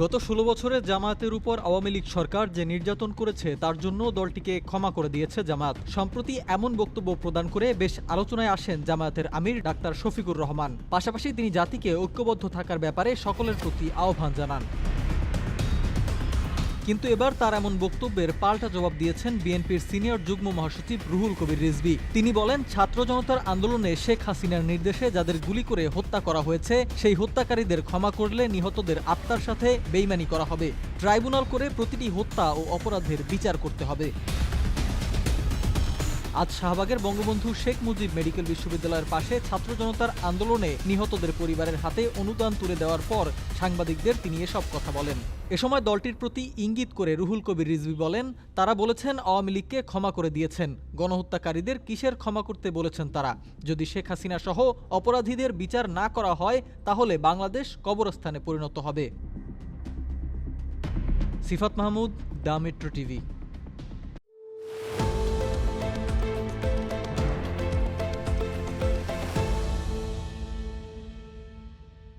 গত ১৬ বছরে জামায়াতের উপর আওয়ামী লীগ সরকার যে নির্যাতন করেছে তার জন্য দলটিকে ক্ষমা করে দিয়েছে জামায়াত। সম্প্রতি এমন বক্তব্য প্রদান করে বেশ আলোচনায় আসেন জামায়াতের আমির ডাক্তার শফিকুর রহমান। পাশাপাশি তিনি জাতিকে ঐক্যবদ্ধ থাকার ব্যাপারে সকলের প্রতি আহ্বান জানান। কিন্তু এবার তার এমন বক্তব্যের পাল্টা জবাব দিয়েছেন বিএনপির সিনিয়র যুগ্ম মহাসচিব রুহুল কবির রিজভী। তিনি বলেন, ছাত্র জনতার আন্দোলনে শেখ হাসিনার নির্দেশে যাদের গুলি করে হত্যা করা হয়েছে সেই হত্যাকারীদের ক্ষমা করলে নিহতদের আত্মার সাথে বেইমানি করা হবে। ট্রাইব্যুনাল করে প্রতিটি হত্যা ও অপরাধের বিচার করতে হবে। আজ শাহবাগের বঙ্গবন্ধু শেখ মুজিব মেডিকেল বিশ্ববিদ্যালয়ের পাশে ছাত্র জনতার আন্দোলনে নিহতদের পরিবারের হাতে অনুদান তুলে দেওয়ার পর সাংবাদিকদের তিনি এসব কথা বলেন। এ সময় দলটির প্রতি ইঙ্গিত করে রুহুল কবির রিজভী বলেন, তারা বলেছেন আওয়ামী লীগকে ক্ষমা করে দিয়েছেন, গণহত্যাকারীদের কিসের ক্ষমা করতে বলেছেন তারা? যদি শেখ হাসিনা সহ অপরাধীদের বিচার না করা হয় তাহলে বাংলাদেশ কবরস্থানে পরিণত হবে। সিফাত মাহমুদ, দ্য মেট্রো টিভি।